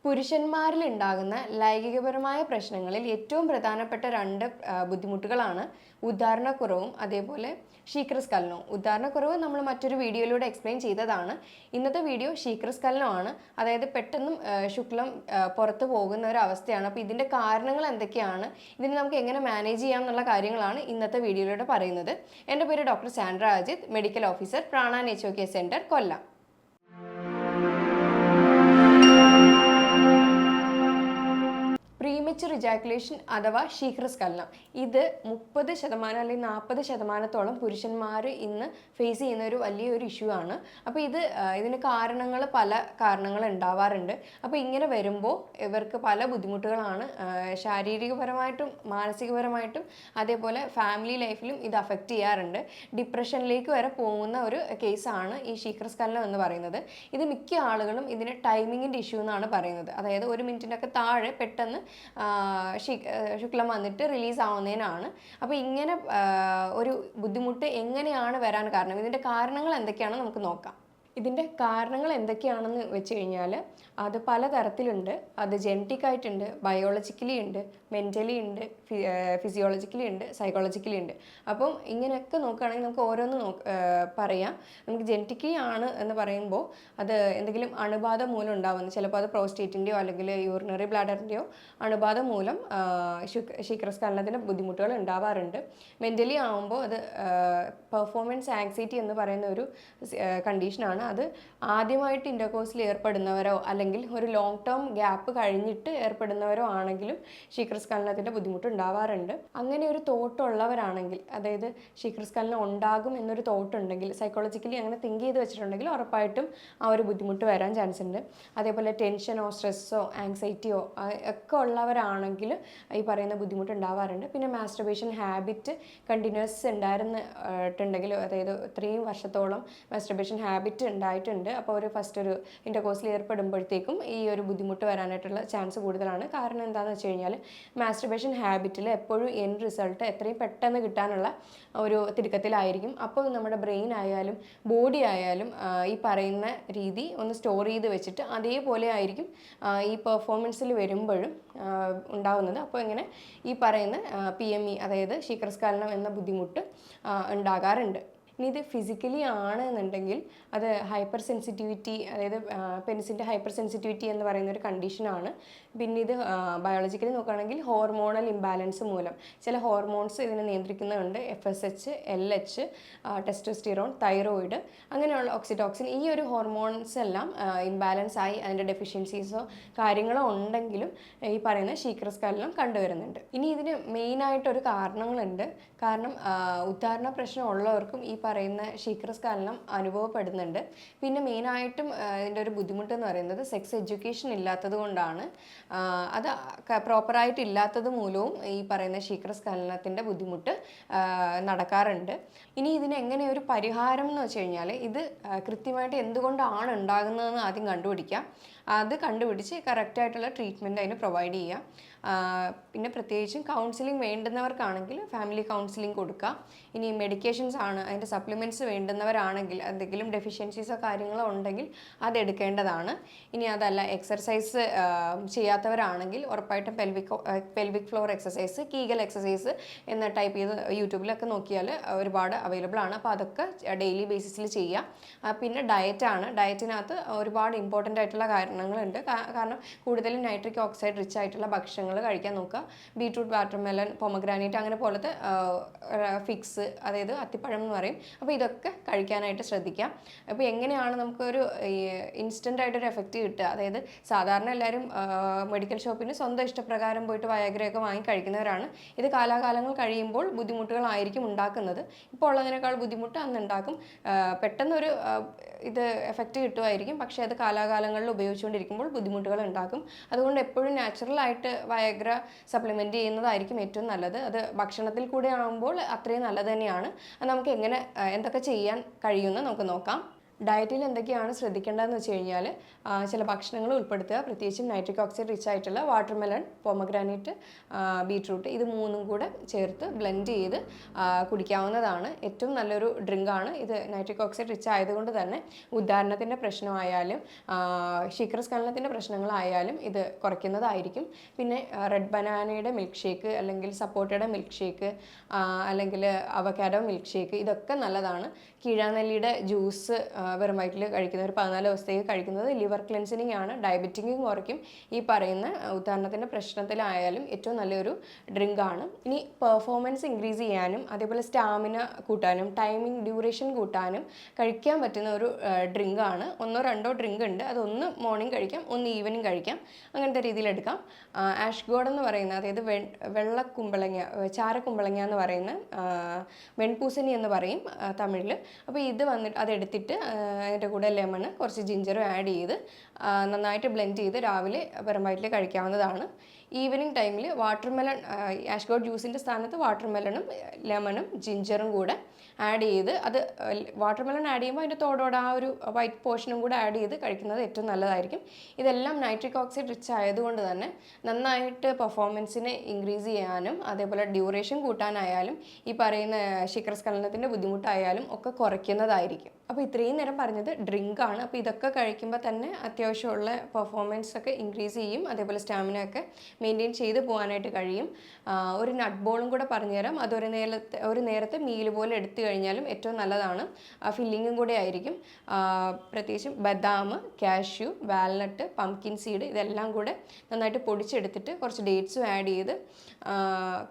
പുരുഷന്മാരിൽ ഉണ്ടാകുന്ന ലൈംഗികപരമായ പ്രശ്നങ്ങളിൽ ഏറ്റവും പ്രധാനപ്പെട്ട രണ്ട് ബുദ്ധിമുട്ടുകളാണ് ഉദ്ധാരണക്കുറവും അതേപോലെ ശീഘ്രസ്ഖലനവും. ഉദ്ധാരണക്കുറവ് നമ്മൾ മറ്റൊരു വീഡിയോയിലൂടെ എക്സ്പ്ലെയിൻ ചെയ്തതാണ്. ഇന്നത്തെ വീഡിയോ ശീഘ്രസ്ഖലനമാണ്, അതായത് പെട്ടെന്നും ശുക്ലം പുറത്തു പോകുന്ന ഒരു അവസ്ഥയാണ്. അപ്പോൾ ഇതിൻ്റെ കാരണങ്ങൾ എന്തൊക്കെയാണ്, ഇതിന് നമുക്ക് എങ്ങനെ മാനേജ് ചെയ്യാം എന്നുള്ള കാര്യങ്ങളാണ് ഇന്നത്തെ വീഡിയോയിലൂടെ പറയുന്നത്. എൻ്റെ പേര് doctor Sandra Ajith, medical officer, Prana nature care centre, Kollam. Premature ejaculation അഥവാ ശീഘ്രസ്ഖലനം, ഇത് 30% അല്ലെങ്കിൽ 40% പുരുഷന്മാർ ഇന്ന് ഫേസ് ചെയ്യുന്ന ഒരു വലിയൊരു ഇഷ്യൂ ആണ്. അപ്പോൾ ഇതിന് പല കാരണങ്ങൾ ഉണ്ടാവാറുണ്ട്. അപ്പോൾ ഇങ്ങനെ വരുമ്പോൾ ഇവർക്ക് പല ബുദ്ധിമുട്ടുകളാണ്, ശാരീരികപരമായിട്ടും മാനസികപരമായിട്ടും അതേപോലെ ഫാമിലി ലൈഫിലും ഇത് അഫക്റ്റ് ചെയ്യാറുണ്ട്. ഡിപ്രഷനിലേക്ക് വരെ പോകുന്ന ഒരു കേസാണ് ഈ ശീഘ്രസ്ഖലനം എന്ന് പറയുന്നത്. ഇത് മിക്ക ആളുകളും ഇതിന് ടൈമിങ്ങിൻ്റെ ഇഷ്യൂ എന്നാണ് പറയുന്നത്. അതായത് 1 മിനിറ്റിനൊക്കെ താഴെ പെട്ടെന്ന് ശുക്ലം വന്നിട്ട് റിലീസ് ആവുന്നതിനാണ്. അപ്പോൾ ഇങ്ങനെ ഒരു ബുദ്ധിമുട്ട് എങ്ങനെയാണ് വരാൻ കാരണം, ഇതിൻ്റെ കാരണങ്ങൾ എന്തൊക്കെയാണെന്ന് നമുക്ക് നോക്കാം. ഇതിൻ്റെ കാരണങ്ങൾ എന്തൊക്കെയാണെന്ന് വെച്ച് കഴിഞ്ഞാൽ അത് പലതരത്തിലുണ്ട്. അത് ജെനറ്റിക് ആയിട്ടുണ്ട്, ബയോളജിക്കലി ഉണ്ട്, മെൻ്റലി ഉണ്ട്, ഫിസിയോളജിക്കലി ഉണ്ട്, സൈക്കോളജിക്കലി ഉണ്ട്. അപ്പം ഇങ്ങനെയൊക്കെ നോക്കുകയാണെങ്കിൽ നമുക്ക് ഓരോന്ന് പറയാം. നമുക്ക് ജെനറ്റിക്കലി ആണ് എന്ന് പറയുമ്പോൾ അത് എന്തെങ്കിലും അണുബാധ മൂലം ഉണ്ടാവുന്നത്, ചിലപ്പോൾ അത് പ്രോസ്റ്റേറ്റിൻ്റെയോ അല്ലെങ്കിൽ യൂറിനറി ബ്ലാഡറിൻ്റെയോ അണുബാധ മൂലം ശീഘ്രസ്ഖലനത്തിൻ്റെ ബുദ്ധിമുട്ടുകൾ ഉണ്ടാവാറുണ്ട്. മെൻ്റലി ആകുമ്പോൾ അത് പെർഫോമൻസ് ആങ്സൈറ്റി എന്ന് പറയുന്ന ഒരു കണ്ടീഷനാണ്. അത് ആദ്യമായിട്ട് ഇൻ്റർകോഴ്സിൽ ഏർപ്പെടുന്നവരോ അല്ലെങ്കിൽ ഒരു ലോങ് ടേം ഗ്യാപ്പ് കഴിഞ്ഞിട്ട് ഏർപ്പെടുന്നവരോ ആണെങ്കിലും ശീഘ്രസ്ഖലനത്തിൻ്റെ ബുദ്ധിമുട്ട് ഉണ്ടാവാറുണ്ട്. അങ്ങനെ ഒരു തോട്ടുള്ളവരാണെങ്കിൽ, അതായത് ശീഘ്രസ്ഖലനം ഉണ്ടാകും എന്നൊരു തോട്ടുണ്ടെങ്കിൽ, സൈക്കോളജിക്കലി അങ്ങനെ തിങ്ക് ചെയ്ത് വെച്ചിട്ടുണ്ടെങ്കിൽ ഉറപ്പായിട്ടും ആ ഒരു ബുദ്ധിമുട്ട് വരാൻ ചാൻസ് ഉണ്ട്. അതേപോലെ ടെൻഷനോ സ്ട്രെസ്സോ ആങ്സൈറ്റിയോ ഒക്കെ ഉള്ളവരാണെങ്കിൽ ഈ പറയുന്ന ബുദ്ധിമുട്ട് ഉണ്ടാവാറുണ്ട്. പിന്നെ മാസ്റ്റർബേഷൻ ഹാബിറ്റ് കണ്ടിന്യൂസ് ഉണ്ടായിരുന്നിട്ടുണ്ടെങ്കിൽ, അതായത് 3 വർഷത്തോളം മാസ്റ്റർബേഷൻ ഹാബിറ്റ് ഉണ്ടായിട്ടുണ്ട്, അപ്പോൾ ഒരു ഇൻ്റർകോഴ്സിൽ ഏർപ്പെടുമ്പോഴത്തേക്കും ഈ ഒരു ബുദ്ധിമുട്ട് വരാനായിട്ടുള്ള ചാൻസ് കൂടുതലാണ്. കാരണം എന്താണെന്ന് വെച്ച് കഴിഞ്ഞാൽ മാസ്റ്റർബേഷൻ ഹാബിറ്റിൽ എപ്പോഴും എൻഡ് റിസൾട്ട് എത്രയും പെട്ടെന്ന് കിട്ടാനുള്ള ഒരു തിടുക്കത്തിലായിരിക്കും. അപ്പോൾ നമ്മുടെ ബ്രെയിൻ ആയാലും ബോഡി ആയാലും ഈ പറയുന്ന രീതി ഒന്ന് സ്റ്റോർ ചെയ്ത് വെച്ചിട്ട് അതേപോലെ ആയിരിക്കും ഈ പെർഫോമൻസിൽ വരുമ്പോഴും ഉണ്ടാവുന്നത്. അപ്പോൾ ഇങ്ങനെ ഈ പറയുന്ന PME അതായത് ശീഘ്രസ്ഖലനം എന്ന ബുദ്ധിമുട്ട് ഉണ്ടാകാറുണ്ട്. ഇനി ഇത് ഫിസിക്കലി ആണ് എന്നുണ്ടെങ്കിൽ അത് ഹൈപ്പർ സെൻസിറ്റിവിറ്റി, അതായത് പെനിസിൻ്റെ ഹൈപ്പർ സെൻസിറ്റിവിറ്റി എന്ന് പറയുന്ന ഒരു കണ്ടീഷനാണ്. പിന്നെ ഇത് ബയോളജിക്കലി നോക്കുകയാണെങ്കിൽ ഹോർമോണൽ ഇംബാലൻസ് മൂലം ചില ഹോർമോൺസ് ഇതിനെ നിയന്ത്രിക്കുന്നുണ്ട്. FSH, LH, ടെസ്റ്റോസ്റ്റിറോൺ, തൈറോയിഡ്, അങ്ങനെയുള്ള ഓക്സിറ്റോക്സിൻ, ഈ ഒരു ഹോർമോൺസ് എല്ലാം ഇംബാലൻസ് ആയി അതിൻ്റെ ഡെഫിഷ്യൻസീസോ കാര്യങ്ങളോ ഉണ്ടെങ്കിലും ഈ പറയുന്ന ശീഘ്രസ്ഖലനം കണ്ടുവരുന്നുണ്ട്. ഇനി ഇതിന് മെയിനായിട്ടൊരു കാരണങ്ങളുണ്ട്. കാരണം ഉദ്ധാരണ പ്രശ്നം ഉള്ളവർക്കും ഈ പറയുന്ന ശീഘ്രസ്ഖലനം അനുഭവപ്പെടുന്നുണ്ട്. പിന്നെ മെയിനായിട്ടും ഇതിൻ്റെ ഒരു ബുദ്ധിമുട്ട് എന്ന് പറയുന്നത് സെക്സ് എഡ്യൂക്കേഷൻ ഇല്ലാത്തത് കൊണ്ടാണ്. അത് പ്രോപ്പറായിട്ട് ഇല്ലാത്തത് മൂലവും ഈ പറയുന്ന ശീഘ്രസ്ഖലനത്തിൻ്റെ ബുദ്ധിമുട്ട് നടക്കാറുണ്ട്. ഇനി ഇതിന് എങ്ങനെ ഒരു പരിഹാരം എന്ന് വെച്ച് കഴിഞ്ഞാൽ, ഇത് കൃത്യമായിട്ട് എന്തുകൊണ്ടാണ് ഉണ്ടാകുന്നതെന്ന് ആദ്യം കണ്ടുപിടിക്കാം. അത് കണ്ടുപിടിച്ച് കറക്റ്റായിട്ടുള്ള ട്രീറ്റ്മെൻറ്റ് അതിന് പ്രൊവൈഡ് ചെയ്യുക. പിന്നെ പ്രത്യേകിച്ചും കൗൺസിലിംഗ് വേണ്ടുന്നവർക്കാണെങ്കിൽ ഫാമിലി കൗൺസിലിംഗ് കൊടുക്കുക. ഇനി മെഡിക്കേഷൻസ് ആണ്, അതിൻ്റെ സപ്ലിമെൻറ്റ്സ് വേണ്ടുന്നവരാണെങ്കിൽ എന്തെങ്കിലും ഡെഫിഷ്യൻസീസോ കാര്യങ്ങളോ ഉണ്ടെങ്കിൽ അതെടുക്കേണ്ടതാണ്. ഇനി അതല്ല എക്സർസൈസ് ചെയ്യാത്തവരാണെങ്കിൽ ഉറപ്പായിട്ടും pelvic floor exercise, Kegel exercise എന്ന് ടൈപ്പ് ചെയ്ത് യൂട്യൂബിലൊക്കെ നോക്കിയാൽ ഒരുപാട് അവൈലബിൾ ആണ്. അപ്പോൾ അതൊക്കെ ഡെയിലി ബേസിസിൽ ചെയ്യുക. പിന്നെ ഡയറ്റാണ്. ഡയറ്റിനകത്ത് ഒരുപാട് ഇമ്പോർട്ടൻ്റ് ആയിട്ടുള്ള കാരണങ്ങളുണ്ട്. കാരണം കൂടുതലും നൈട്രിക് ഓക്സൈഡ് റിച്ച് ആയിട്ടുള്ള ഭക്ഷണങ്ങൾ കഴിക്കാൻ നോക്കുക. ബീട്രൂട്ട്, വാട്ടർമെലൺ, പൊമഗ്രാനൈറ്റ് അങ്ങനെ പോലത്തെ ഫിക്സ്, അതായത് അത്തിപ്പഴം എന്ന് പറയും. അപ്പോൾ ഇതൊക്കെ കഴിക്കാനായിട്ട് ശ്രദ്ധിക്കാം. അപ്പോൾ എങ്ങനെയാണ് നമുക്കൊരു ഇൻസ്റ്റൻ്റ് ആയിട്ടൊരു എഫക്റ്റ് കിട്ടുക, അതായത് സാധാരണ എല്ലാവരും മെഡിക്കൽ ഷോപ്പിന് സ്വന്തം ഇഷ്ടപ്രകാരം പോയിട്ട് വയാഗ്രയൊക്കെ വാങ്ങി കഴിക്കുന്നവരാണ്. ഇത് കാലാകാലങ്ങൾ കഴിയുമ്പോൾ ബുദ്ധിമുട്ടുകളായിരിക്കും ഉണ്ടാക്കുന്നത്. ഇപ്പോൾ ഉള്ളതിനേക്കാൾ ബുദ്ധിമുട്ട് അന്ന് ഉണ്ടാക്കും. പെട്ടെന്നൊരു ഇത് എഫക്റ്റ് കിട്ടുമായിരിക്കും, പക്ഷേ അത് കാലാകാലങ്ങളിൽ ഉപയോഗിച്ചുകൊണ്ടിരിക്കുമ്പോൾ ബുദ്ധിമുട്ടുകൾ ഉണ്ടാക്കും. അതുകൊണ്ട് എപ്പോഴും നാച്ചുറലായിട്ട് വയഗ്ര സപ്ലിമെൻറ്റ് ചെയ്യുന്നതായിരിക്കും ഏറ്റവും നല്ലത്. അത് ഭക്ഷണത്തിൽ കൂടെ ആകുമ്പോൾ അത്രയും നല്ലത് തന്നെയാണ്. അത് നമുക്ക് എന്തൊക്കെ ചെയ്യാൻ കഴിയുമെന്ന് നമുക്ക് നോക്കാം. ഡയറ്റിൽ എന്തൊക്കെയാണ് ശ്രദ്ധിക്കേണ്ടതെന്ന് വെച്ച് കഴിഞ്ഞാൽ ചില ഭക്ഷണങ്ങൾ ഉൾപ്പെടുത്തുക, പ്രത്യേകിച്ചും നൈട്രിക് ഓക്സൈഡ് റിച്ച് ആയിട്ടുള്ള വാട്ടർമെലൺ, പൊമഗ്രാനൈറ്റ്, ബീട്രൂട്ട്, ഇത് മൂന്നും കൂടെ ചേർത്ത് ബ്ലെൻഡ് ചെയ്ത് കുടിക്കാവുന്നതാണ്. ഏറ്റവും നല്ലൊരു ഡ്രിങ്കാണ് ഇത്. നൈട്രിക് ഓക്സൈഡ് റിച്ച് ആയതുകൊണ്ട് തന്നെ ഉദാഹരണത്തിൻ്റെ പ്രശ്നമായാലും ശീഘ്രസ്ഖലനത്തിൻ്റെ പ്രശ്നങ്ങളായാലും ഇത് കുറയ്ക്കുന്നതായിരിക്കും. പിന്നെ റെഡ് ബനാനയുടെ മിൽക്ക് ഷേക്ക്, അല്ലെങ്കിൽ സപ്പോട്ടയുടെ മിൽക്ക് ഷേക്ക്, അല്ലെങ്കിൽ അവക്കാഡോ മിൽക്ക് ഷേക്ക്, ഇതൊക്കെ നല്ലതാണ്. കീഴാനെല്ലിയുടെ ജ്യൂസ് വെറും വയറ്റിൽ കഴിക്കുന്ന ഒരു 14 ദിവസത്തേക്ക് കഴിക്കുന്നത് ലിവർ ക്ലെൻസിനിങ് ആണ്, ഡയബറ്റിക്കും കുറയ്ക്കും. ഈ പറയുന്ന ഉദാഹരണത്തിൻ്റെ പ്രശ്നത്തിലായാലും ഏറ്റവും നല്ലൊരു ഡ്രിങ്കാണ്. ഇനി പെർഫോമൻസ് ഇൻക്രീസ് ചെയ്യാനും അതേപോലെ സ്റ്റാമിന കൂട്ടാനും ടൈമിംഗ് ഡ്യൂറേഷൻ കൂട്ടാനും കഴിക്കാൻ പറ്റുന്ന ഒരു ഡ്രിങ്കാണ്. 1-2 ഡ്രിങ്ക് ഉണ്ട്. അതൊന്ന് മോർണിംഗ് കഴിക്കാം, ഒന്ന് ഈവനിങ് കഴിക്കാം, അങ്ങനത്തെ രീതിയിൽ എടുക്കാം. ആഷ് ഗോഡ് എന്ന് പറയുന്ന, അതായത് വെള്ളക്കുമ്പളങ്ങ, ചാരക്കുമ്പളങ്ങ എന്ന് പറയുന്ന, വെൺപൂസണി എന്ന് പറയും തമിഴിൽ. അപ്പോൾ ഇത് വന്നിട്ട് അതെടുത്തിട്ട് അതിൻ്റെ കൂടെ ലെമണ്, കുറച്ച് ജിഞ്ചറും ആഡ് ചെയ്ത് നന്നായിട്ട് ബ്ലെൻഡ് ചെയ്ത് രാവിലെ വെറും വയറ്റിൽ കഴിക്കാവുന്നതാണ്. ഈവനിങ് ടൈമിൽ വാട്ടർമെലൺ, ആഷ് ഗോഡ് ജ്യൂസിൻ്റെ സ്ഥാനത്ത് വാട്ടർമെലണും ലെമണും ജിഞ്ചറും കൂടെ ആഡ് ചെയ്ത്, അത് വാട്ടർമെലൺ ആഡ് ചെയ്യുമ്പോൾ അതിൻ്റെ തോടോടെ ആ ഒരു വൈറ്റ് പോർഷനും കൂടെ ആഡ് ചെയ്ത് കഴിക്കുന്നത് ഏറ്റവും നല്ലതായിരിക്കും. ഇതെല്ലാം നൈട്രിക് ഓക്സൈഡ് റിച്ച് ആയതുകൊണ്ട് തന്നെ നന്നായിട്ട് പെർഫോമൻസിനെ ഇൻക്രീസ് ചെയ്യാനും അതേപോലെ ഡ്യൂറേഷൻ കൂട്ടാനായാലും ഈ പറയുന്ന ശീഘ്രസ്ഖലനത്തിൻ്റെ ബുദ്ധിമുട്ടായാലും ഒക്കെ കുറയ്ക്കുന്നതായിരിക്കും. അപ്പോൾ ഇത്രയും നേരം പറഞ്ഞത് ഡ്രിങ്കാണ്. അപ്പോൾ ഇതൊക്കെ കഴിക്കുമ്പോൾ തന്നെ അത്യാവശ്യമുള്ള പെർഫോമൻസ് ഒക്കെ ഇൻക്രീസ് ചെയ്യും, അതേപോലെ സ്റ്റാമിന ഒക്കെ മെയിൻറ്റെയിൻ ചെയ്ത് പോകാനായിട്ട് കഴിയും. ഒരു നട്ട് ബോളും കൂടെ പറഞ്ഞുതരാം. അതൊരു നേരത്തെ മീൽ പോലെ എടുത്തു കഴിഞ്ഞാലും ഏറ്റവും നല്ലതാണ്. ഫില്ലിങ്ങും കൂടെ ആയിരിക്കും. പ്രത്യേകിച്ചും ബദാം, കാഷ്യൂ, വാൽനട്ട്, പംകിൻ സീഡ്, ഇതെല്ലാം കൂടെ നന്നായിട്ട് പൊടിച്ചെടുത്തിട്ട് കുറച്ച് ഡേറ്റ്സും ആഡ് ചെയ്ത്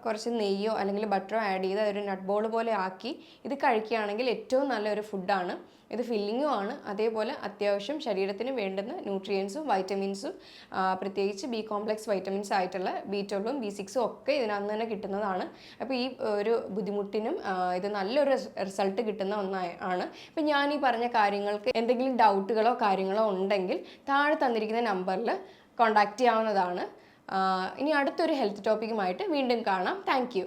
കുറച്ച് നെയ്യോ അല്ലെങ്കിൽ ബട്ടറോ ആഡ് ചെയ്ത് അതൊരു നട്ട് ബോൾ പോലെ ആക്കി ഇത് കഴിക്കുകയാണെങ്കിൽ ഏറ്റവും നല്ലൊരു ഫുഡാണ്. ഇത് ഫില്ലിങ്ങും ആണ്, അതേപോലെ അത്യാവശ്യം ശരീരത്തിന് വേണ്ടുന്ന ന്യൂട്രിയൻസും വൈറ്റമിൻസും, പ്രത്യേകിച്ച് ബി കോംപ്ലക്സ് വൈറ്റമിൻസ് ആയിട്ടുള്ള B12ഉം B6ഉം ഒക്കെ ഇതിനകത്ത് തന്നെ കിട്ടുന്നതാണ്. അപ്പോൾ ഈ ഒരു ബുദ്ധിമുട്ടിനും ഇത് നല്ലൊരു റിസൾട്ട് കിട്ടുന്ന ഒന്നാണ്. ഇപ്പം ഞാൻ ഈ പറഞ്ഞ കാര്യങ്ങൾക്ക് എന്തെങ്കിലും ഡൗട്ടുകളോ കാര്യങ്ങളോ ഉണ്ടെങ്കിൽ താഴെ തന്നിരിക്കുന്ന നമ്പറിൽ കോൺടാക്റ്റ് ചെയ്യാവുന്നതാണ്. ഇനി അടുത്തൊരു ഹെൽത്ത് ടോപ്പിക്കുമായിട്ട് വീണ്ടും കാണാം. താങ്ക്